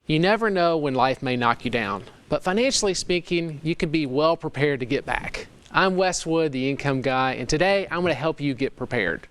You never know when life may knock you down, but financially speaking, you can be well prepared to get back. I'm Wes Wood, the Income Guy, and today I'm going to help you get prepared.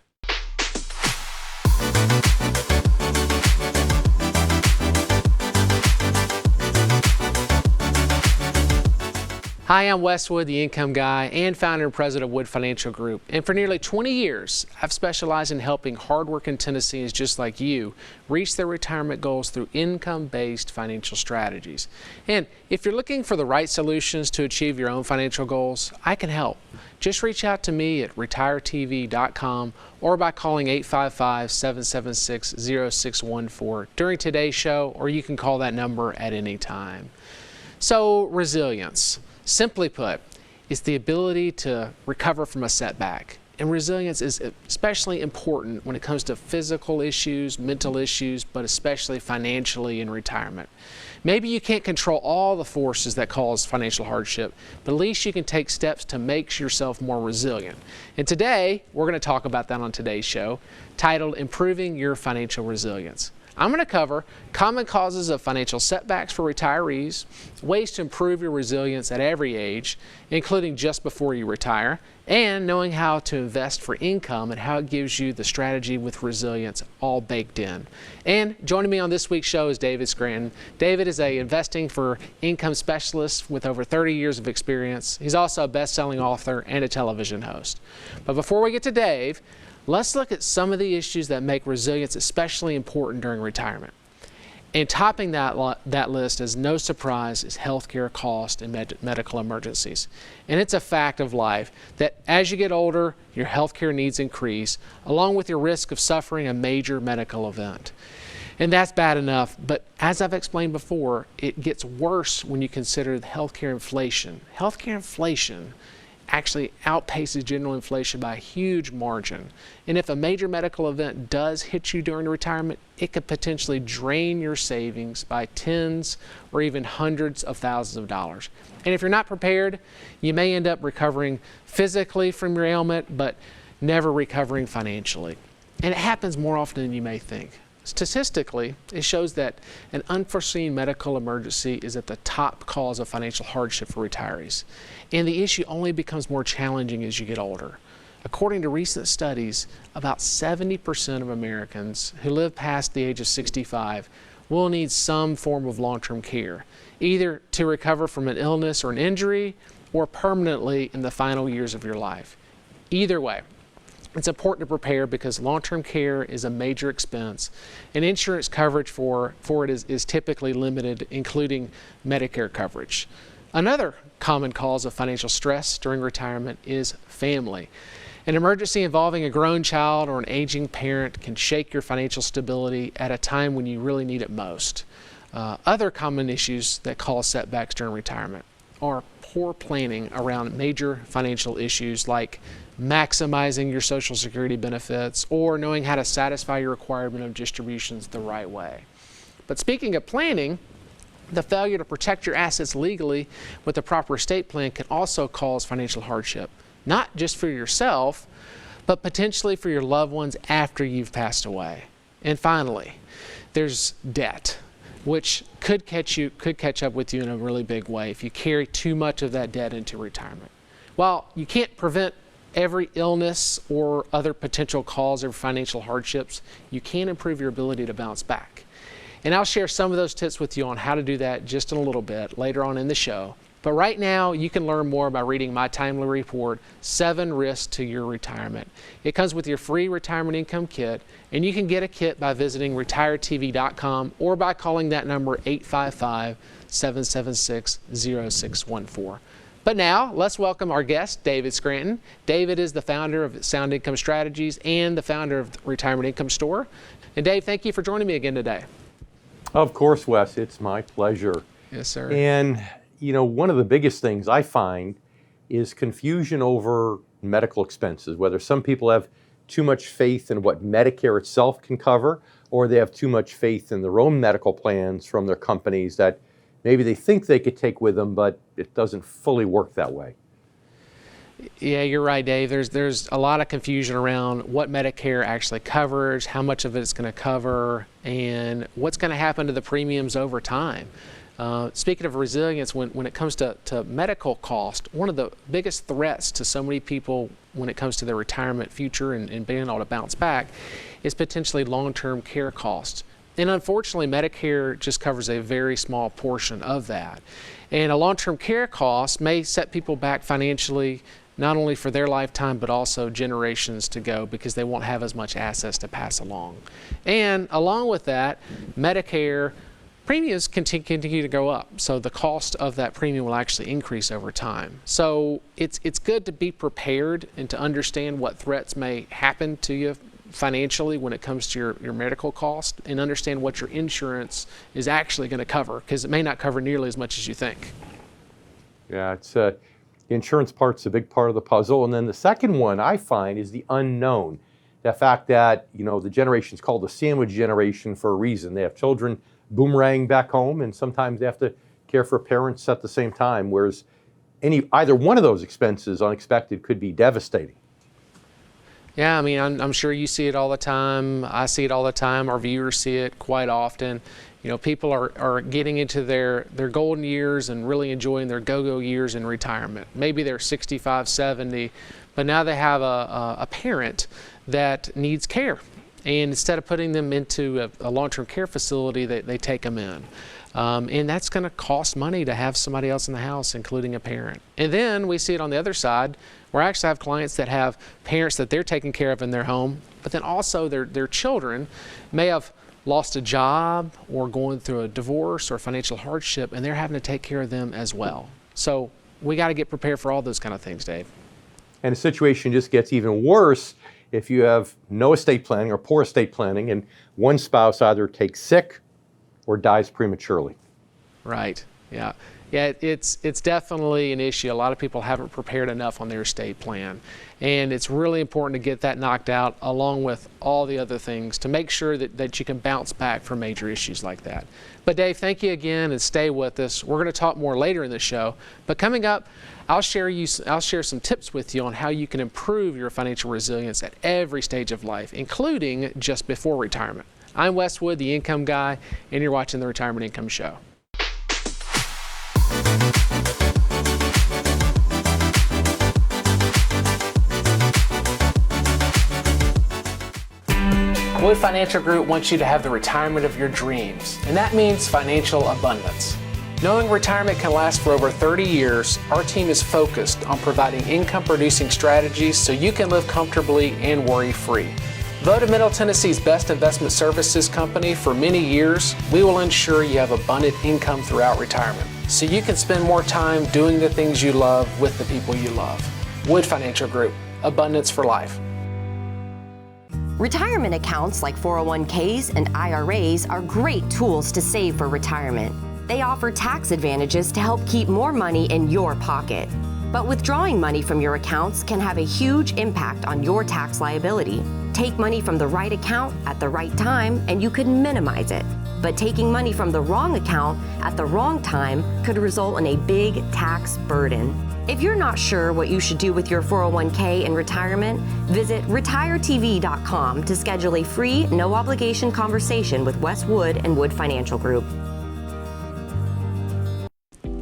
Hi, I'm Wes Wood, the Income Guy and founder and president of Wood Financial Group. And for nearly 20 years, I've specialized in helping hardworking Tennesseans just like you reach their retirement goals through income-based financial strategies. And if you're looking for the right solutions to achieve your own financial goals, I can help. Just reach out to me at retiretv.com or by calling 855-776-0614 during today's show, or you can call that number at any time. So, resilience. Simply put, it's the ability to recover from a setback. And resilience is especially important when it comes to physical issues, mental issues, but especially financially in retirement. Maybe you can't control all the forces that cause financial hardship, but at least you can take steps to make yourself more resilient. And today, we're going to talk about that on today's show, titled Improving Your Financial Resilience. I'm going to cover common causes of financial setbacks for retirees, ways to improve your resilience at every age, including just before you retire, and knowing how to invest for income and how it gives you the strategy with resilience all baked in. And joining me on this week's show is David Scranton. David is an investing for income specialist with over 30 years of experience. He's also a best-selling author and a television host. But before we get to Dave, let's look at some of the issues that make resilience especially important during retirement. And topping that list, as no surprise, is healthcare costs and medical emergencies. And it's a fact of life that as you get older, your healthcare needs increase, along with your risk of suffering a major medical event. And that's bad enough, but as I've explained before, it gets worse when you consider the healthcare inflation. Healthcare inflation actually outpaces general inflation by a huge margin. And if a major medical event does hit you during retirement, it could potentially drain your savings by tens or even hundreds of thousands of dollars. And if you're not prepared, you may end up recovering physically from your ailment, but never recovering financially. And it happens more often than you may think. Statistically, it shows that an unforeseen medical emergency is at the top cause of financial hardship for retirees. And the issue only becomes more challenging as you get older. According to recent studies, about 70% of Americans who live past the age of 65 will need some form of long-term care, either to recover from an illness or an injury, or permanently in the final years of your life. Either way, it's important to prepare because long-term care is a major expense, and insurance coverage for it is typically limited, including Medicare coverage. Another common cause of financial stress during retirement is family. An emergency involving a grown child or an aging parent can shake your financial stability at a time when you really need it most. Other common issues that cause setbacks during retirement are poor planning around major financial issues like maximizing your Social Security benefits or knowing how to satisfy your requirement of distributions the right way. But speaking of planning, the failure to protect your assets legally with a proper estate plan can also cause financial hardship, not just for yourself, but potentially for your loved ones after you've passed away. And finally, there's debt, which could catch up with you in a really big way if you carry too much of that debt into retirement. While you can't prevent every illness or other potential cause of financial hardships, you can improve your ability to bounce back. And I'll share some of those tips with you on how to do that just in a little bit later on in the show. But right now, you can learn more by reading my timely report, 7 Risks to Your Retirement. It comes with your free retirement income kit, and you can get a kit by visiting retiretv.com or by calling that number 855-776-0614. But now, let's welcome our guest, David Scranton. David is the founder of Sound Income Strategies and the founder of the Retirement Income Store. And Dave, thank you for joining me again today. Of course, Wes, it's my pleasure. Yes, sir. And, you know, one of the biggest things I find is confusion over medical expenses, whether some people have too much faith in what Medicare itself can cover, or they have too much faith in their own medical plans from their companies that maybe they think they could take with them, but it doesn't fully work that way. Yeah, you're right, Dave. There's a lot of confusion around what Medicare actually covers, how much of it's going to cover, and what's going to happen to the premiums over time. Speaking of resilience, when it comes to medical cost, one of the biggest threats to so many people when it comes to their retirement future and being able to bounce back is potentially long-term care costs. And unfortunately, Medicare just covers a very small portion of that. And a long-term care cost may set people back financially, not only for their lifetime, but also generations to go, because they won't have as much assets to pass along. And along with that, Medicare premiums continue to go up. So the cost of that premium will actually increase over time. So it's good to be prepared and to understand what threats may happen to you financially when it comes to your medical cost, and understand what your insurance is actually going to cover, because it may not cover nearly as much as you think. Yeah, it's the insurance part's a big part of the puzzle. And then the second one I find is the unknown. The fact that, the generation's called the sandwich generation for a reason. They have children boomerang back home, and sometimes they have to care for parents at the same time, whereas either one of those expenses, unexpected, could be devastating. Yeah, I mean, I'm sure you see it all the time. I see it all the time. Our viewers see it quite often. People are getting into their golden years and really enjoying their go-go years in retirement. Maybe they're 65, 70, but now they have a parent that needs care. And instead of putting them into a long-term care facility, they take them in. And that's going to cost money to have somebody else in the house, including a parent. And then we see it on the other side, where I actually have clients that have parents that they're taking care of in their home, but then also their children may have lost a job or going through a divorce or financial hardship, and they're having to take care of them as well. So we got to get prepared for all those kind of things, Dave. And the situation just gets even worse if you have no estate planning or poor estate planning, and one spouse either takes sick or dies prematurely. Right. Yeah. Yeah, it's definitely an issue. A lot of people haven't prepared enough on their estate plan. And it's really important to get that knocked out, along with all the other things, to make sure that you can bounce back from major issues like that. But Dave, thank you again, and stay with us. We're going to talk more later in the show. But coming up, I'll share some tips with you on how you can improve your financial resilience at every stage of life, including just before retirement. I'm Wes Wood, the Income Guy, and you're watching the Retirement Income Show. Wood Financial Group wants you to have the retirement of your dreams, and that means financial abundance. Knowing retirement can last for over 30 years, our team is focused on providing income-producing strategies so you can live comfortably and worry-free. Voted Middle Tennessee's best investment services company for many years, we will ensure you have abundant income throughout retirement, so you can spend more time doing the things you love with the people you love. Wood Financial Group, abundance for life. Retirement accounts like 401ks and IRAs are great tools to save for retirement. They offer tax advantages to help keep more money in your pocket. But withdrawing money from your accounts can have a huge impact on your tax liability. Take money from the right account at the right time and you could minimize it. But taking money from the wrong account at the wrong time could result in a big tax burden. If you're not sure what you should do with your 401k in retirement, visit retiretv.com to schedule a free, no-obligation conversation with Wes Wood and Wood Financial Group.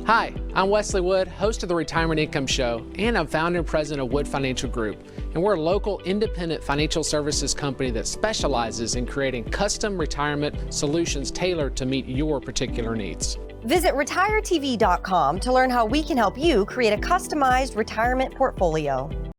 Hi, I'm Wesley Wood, host of the Retirement Income Show, and I'm founder and president of Wood Financial Group. And we're a local independent financial services company that specializes in creating custom retirement solutions tailored to meet your particular needs. Visit retiretv.com to learn how we can help you create a customized retirement portfolio.